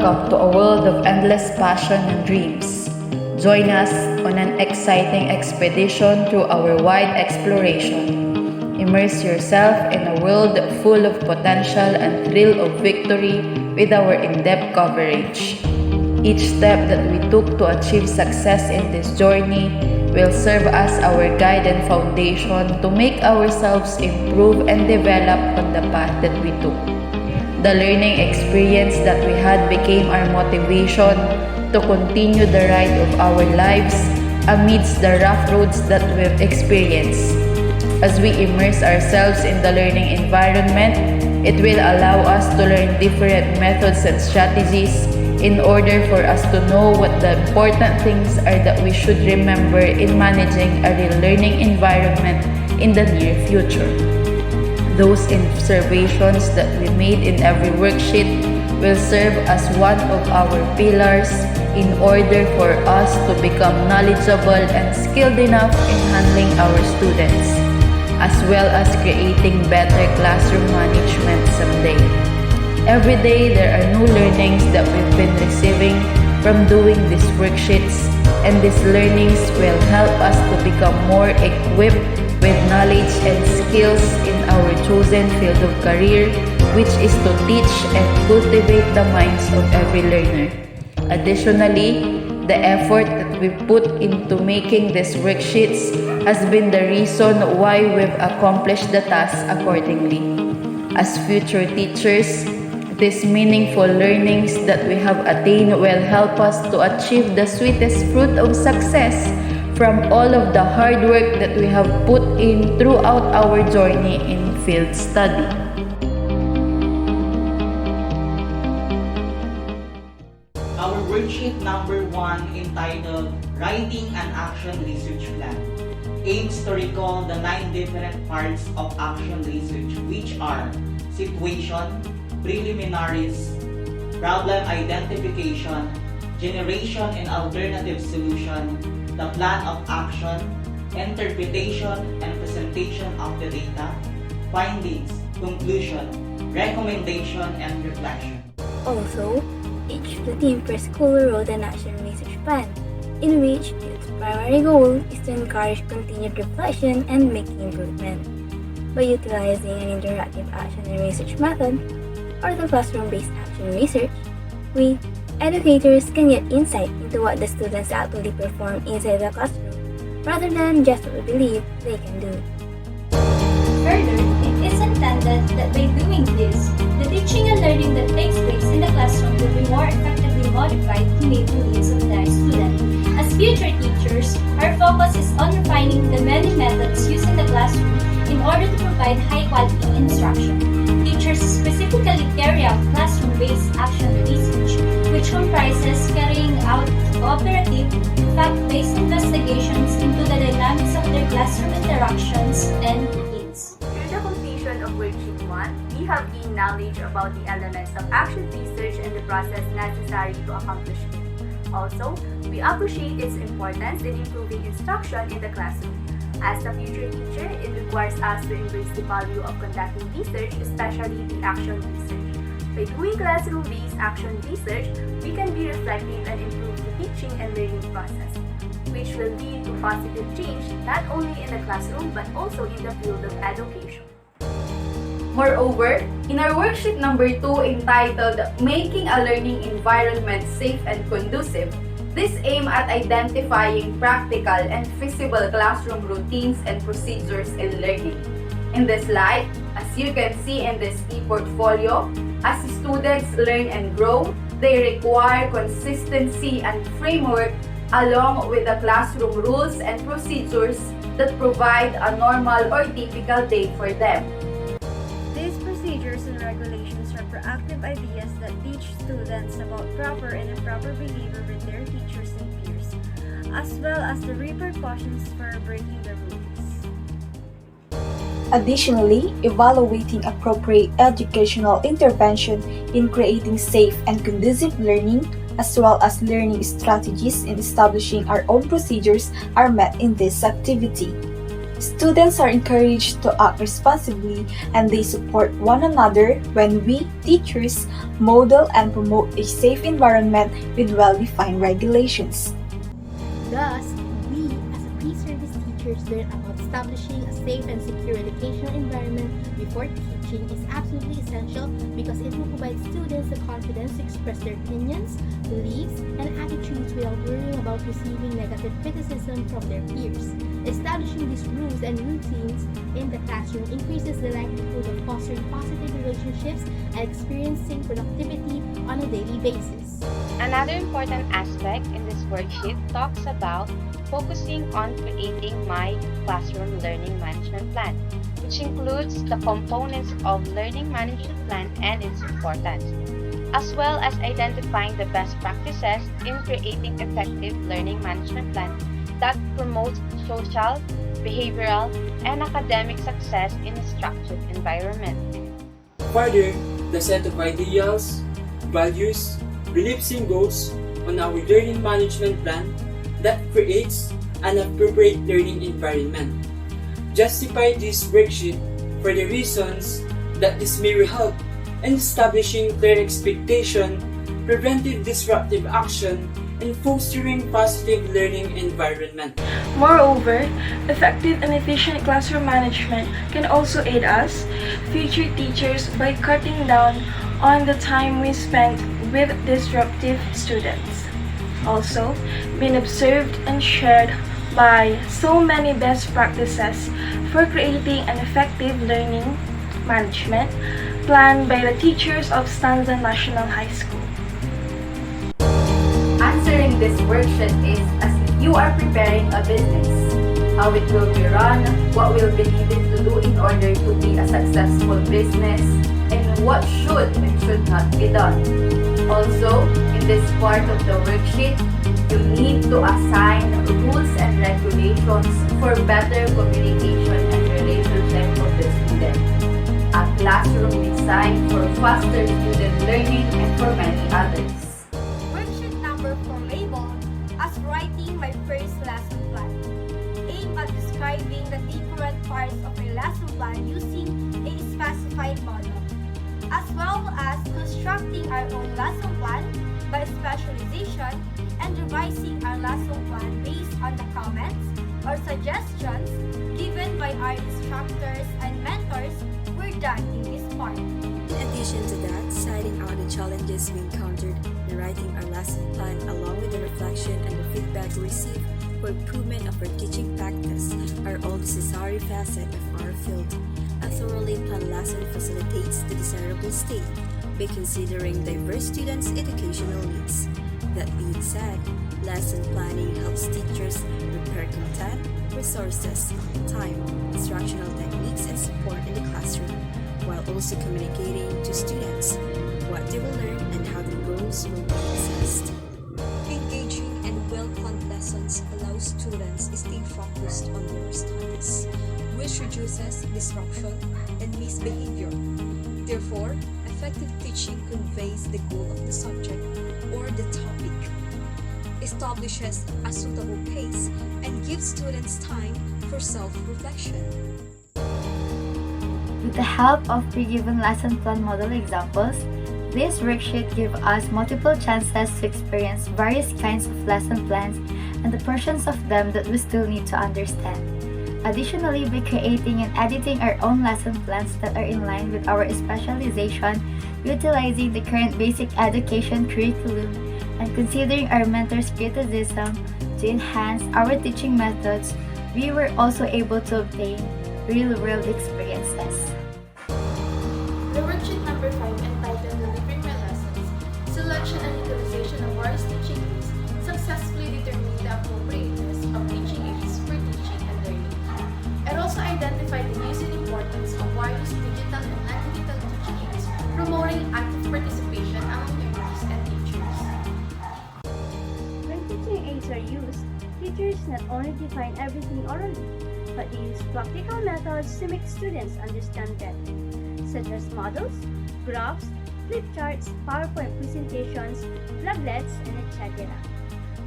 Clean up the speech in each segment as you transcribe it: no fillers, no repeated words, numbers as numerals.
Welcome to a world of endless passion and dreams. Join us on an exciting expedition through our wide exploration. Immerse yourself in a world full of potential and thrill of victory with our in-depth coverage. Each step that we took to achieve success in this journey will serve as our guide and foundation to make ourselves improve and develop on the path that we took. The learning experience that we had became our motivation to continue the ride of our lives amidst the rough roads that we've experienced. As we immerse ourselves in the learning environment, it will allow us to learn different methods and strategies in order for us to know what the important things are that we should remember in managing a real learning environment in the near future. Those observations that we made in every worksheet will serve as one of our pillars in order for us to become knowledgeable and skilled enough in handling our students, as well as creating better classroom management someday. Every day, there are new learnings that we've been receiving from doing these worksheets, and these learnings will help us to become more equipped with knowledge and skills in our chosen field of career, which is to teach and cultivate the minds of every learner. Additionally, the effort that we put into making these worksheets has been the reason why we've accomplished the task accordingly. As future teachers, these meaningful learnings that we have attained will help us to achieve the sweetest fruit of success from all of the hard work that we have put in throughout our journey in field study. Our worksheet number 1, entitled Writing an Action Research Plan, aims to recall the 9 different parts of action research, which are situation, preliminaries, problem identification, generation and alternative solution, the plan of action, interpretation and presentation of the data, findings, conclusion, recommendation, and reflection. Also, each of the team per school wrote an action research plan, in which its primary goal is to encourage continued reflection and making improvement. By utilizing an interactive action and research method, or the classroom-based action research, we, educators, can get insight into what the students actually perform inside the classroom, rather than just what we believe they can do. Further, it is intended that by doing this, the teaching and learning that takes place in the classroom will be more effectively modified to meet the needs of the student. As future teachers, our focus is on refining the many methods used in the classroom in order to provide high-quality instruction. Teachers specifically carry out classroom-based action research, which comprises carrying out cooperative, fact-based investigations into the dynamics of their classroom interactions and needs. Through the completion of Worksheet 1, we have gained knowledge about the elements of action research and the process necessary to accomplish it. Also, we appreciate its importance in improving instruction in the classroom. As a future teacher, it requires us to embrace the value of conducting research, especially the action research. By doing classroom-based action research, we can be reflective and improve the teaching and learning process, which will lead to positive change not only in the classroom but also in the field of education. Moreover, in our worksheet number 2, entitled Making a Learning Environment Safe and Conducive, this aims at identifying practical and feasible classroom routines and procedures in learning. In this slide, as you can see in this e-portfolio, as students learn and grow, they require consistency and framework along with the classroom rules and procedures that provide a normal or typical day for them. These procedures and regulations are proactive ideas that teach students about proper and improper behavior with their teachers and peers, as well as the repercussions for breaking the rules. Additionally, evaluating appropriate educational intervention in creating safe and conducive learning, as well as learning strategies in establishing our own procedures, are met in this activity. Students are encouraged to act responsibly and they support one another when we, teachers, model and promote a safe environment with well-defined regulations. Thus, we, as a pre-service teachers, learn about establishing a safe and secure educational environment before teaching is absolutely essential because it will provide students the confidence to express their opinions, beliefs, and attitudes without worrying about receiving negative criticism from their peers. Establishing these rules and routines in the classroom increases the likelihood of fostering positive relationships and experiencing productivity on a daily basis. Another important aspect in this worksheet talks about focusing on creating my classroom learning management plan, which includes the components of learning management plan and its importance, as well as identifying the best practices in creating effective learning management plan that promotes social, behavioral, and academic success in a structured environment. Further, the set of ideals, values, beliefs and goals on our learning management plan that creates an appropriate learning environment. Justify this worksheet for the reasons that this may help in establishing clear expectation, preventive disruptive action, and fostering positive learning environment. Moreover, effective and efficient classroom management can also aid us, future teachers, by cutting down on the time we spend with disruptive students. Also, been observed and shared by so many best practices for creating an effective learning management plan by the teachers of Stanza National High School. Answering this worksheet is as if you are preparing a business. How it will be run, what will be needed to do in order to be a successful business, and what should and should not be done. Also, in this part of the worksheet, you need to assign rules and regulations for better communication and relationship of the student. A classroom designed for faster student learning and for many others. Worksheet number 4 labeled as writing my first lesson plan. Aim at describing the different parts of a lesson plan using a specified model, as well as constructing our own lesson plan by specialization and revising our lesson plan based on the comments or suggestions given by our instructors and mentors were done in this part. In addition to that, citing out the challenges we encountered in writing our lesson plan along with the reflection and the feedback we received for improvement of our teaching practice are all necessary facets of our field. A thoroughly planned lesson facilitates the desirable state by considering diverse students' educational needs. That being said, lesson planning helps teachers prepare content, resources, time, instructional techniques, and support in the classroom, while also communicating to students what they will learn and how the goals will be assessed. Engaging and well-planned lessons allow students to stay focused on their studies, which reduces disruption and misbehavior. Therefore, effective teaching conveys the goal of the subject or the topic, establishes a suitable pace, and gives students time for self-reflection. With the help of pre-given lesson plan model examples, this worksheet gives us multiple chances to experience various kinds of lesson plans and the portions of them that we still need to understand. Additionally, by creating and editing our own lesson plans that are in line with our specialization, utilizing the current basic education curriculum, and considering our mentors' criticism to enhance our teaching methods, we were also able to obtain real-world experiences. The worksheet number 5 entitled Delivering My Lessons, Selection and Utilization of Various Teaching Aids successfully determined the appropriateness of teaching aids for teaching and learning. It also identified the use and importance of various digital and non-digital teaching aids, promoting active participation among learners and teachers. When teaching aids are used, teachers not only define everything orally, but they use practical methods to make students understand better, such as models, graphs, flip charts, PowerPoint presentations, flaglets, and etc.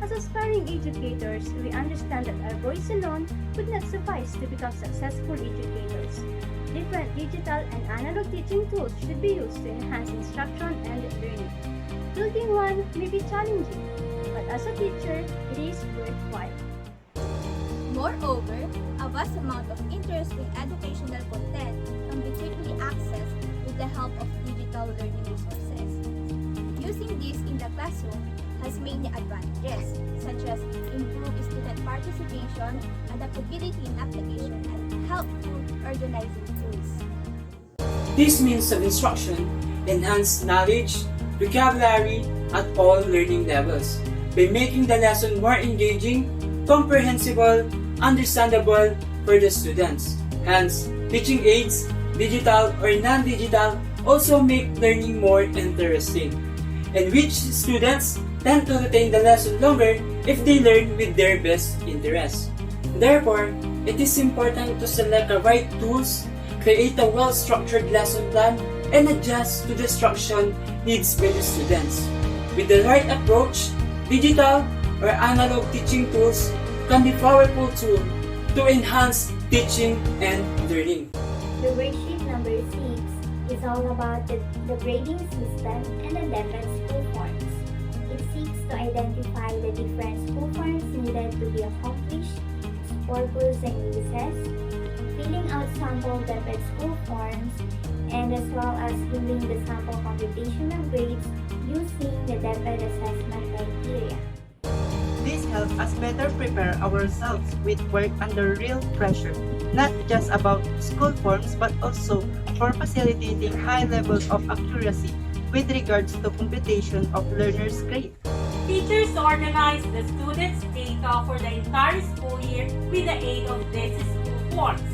A As aspiring educators, we understand that our voice alone would not suffice to become successful educators. Different digital and analog teaching tools should be used to enhance instruction and learning. Building one may be challenging, but as a teacher, it is worthwhile. Moreover, a vast amount of interesting educational content can be quickly accessed with the help of digital learning resources. Using this in the classroom has many advantages, such as improved student participation, adaptability in application, and helpful organizing tools. This means of instruction enhance knowledge, vocabulary at all learning levels by making the lesson more engaging, comprehensible, understandable for the students. Hence, teaching aids, digital or non-digital, also make learning more interesting, and which students tend to retain the lesson longer if they learn with their best interest. Therefore, it is important to select the right tools, create a well-structured lesson plan, and adjust to the instruction needs by the students. With the right approach, digital or analog teaching tools can be powerful tool to enhance teaching and learning. The worksheet number 6 is all about the grading system and the different school forms. It seeks to identify the different school forms needed to be accomplished, its purpose and uses, filling out sample different school forms, and as well as doing the sample computation of grades using the different assessment criteria. This helps us better prepare ourselves with work under real pressure, not just about school forms but also for facilitating high levels of accuracy with regards to computation of learners' grade. Teachers organize the students' data for the entire school year with the aid of these school forms.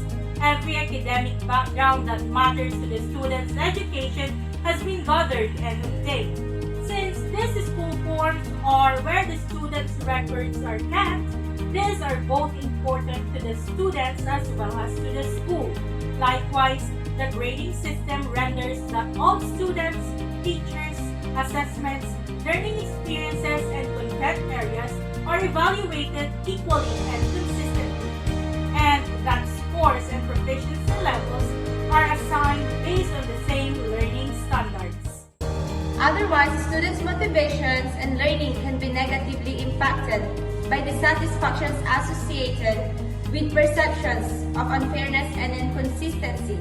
Every academic background that matters to the student's education has been gathered and obtained. Since these school forms are where the students' records are kept, these are both important to the students as well as to the school. Likewise, the grading system renders that all students, teachers, assessments, learning experiences, and content areas are evaluated equally and consistently, and that scores and proficiency levels are assigned based on the same learning standards. Otherwise, students' motivations and learning can be negatively impacted by dissatisfactions associated with perceptions of unfairness and inconsistency.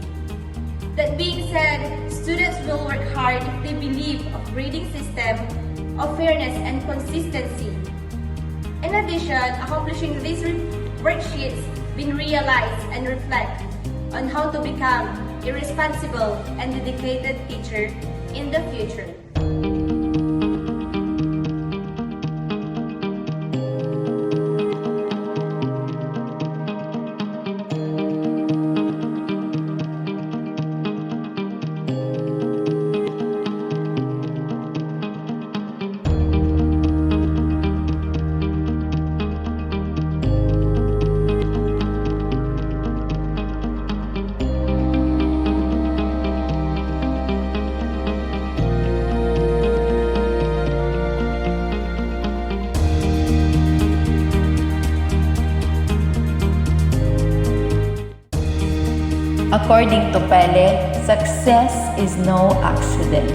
That being said, students will work hard if they believe a grading system of fairness and consistency. In addition, accomplishing these worksheets been realized and reflect on how to become a responsible and dedicated teacher in the future. According to Pele, success is no accident.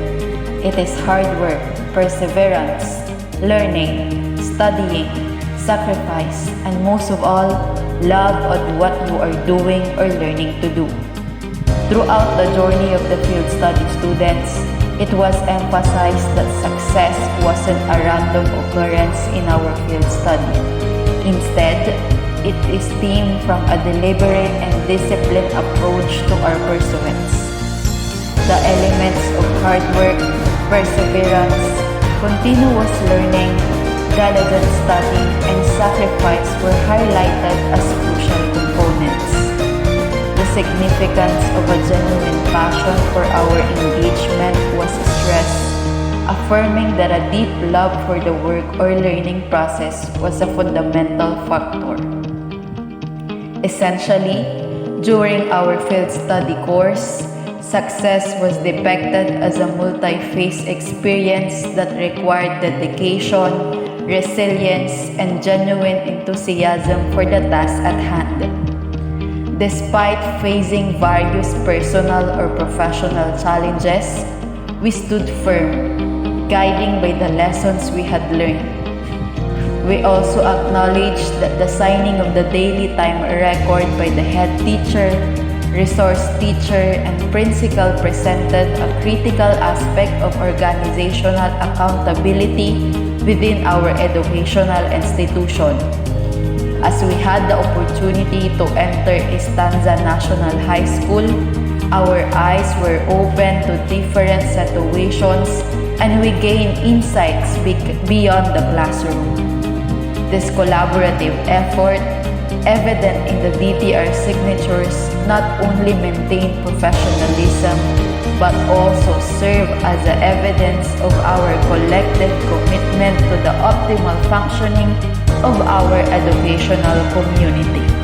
It is hard work, perseverance, learning, studying, sacrifice, and most of all, love of what you are doing or learning to do. Throughout the journey of the field study students, it was emphasized that success wasn't a random occurrence in our field study. Instead, it is stemmed from a deliberate and disciplined approach to our pursuits. The elements of hard work, perseverance, continuous learning, diligent study, and sacrifice were highlighted as crucial components. The significance of a genuine passion for our engagement was stressed, affirming that a deep love for the work or learning process was a fundamental factor. Essentially, during our field study course, success was depicted as a multi-phase experience that required dedication, resilience, and genuine enthusiasm for the task at hand. Despite facing various personal or professional challenges, we stood firm, guiding by the lessons we had learned. We also acknowledge that the signing of the daily time record by the head teacher, resource teacher, and principal presented a critical aspect of organizational accountability within our educational institution. As we had the opportunity to enter Estanza National High School, our eyes were open to different situations and we gained insights beyond the classroom. This collaborative effort, evident in the DTR signatures, not only maintained professionalism but also serve as the evidence of our collective commitment to the optimal functioning of our educational community.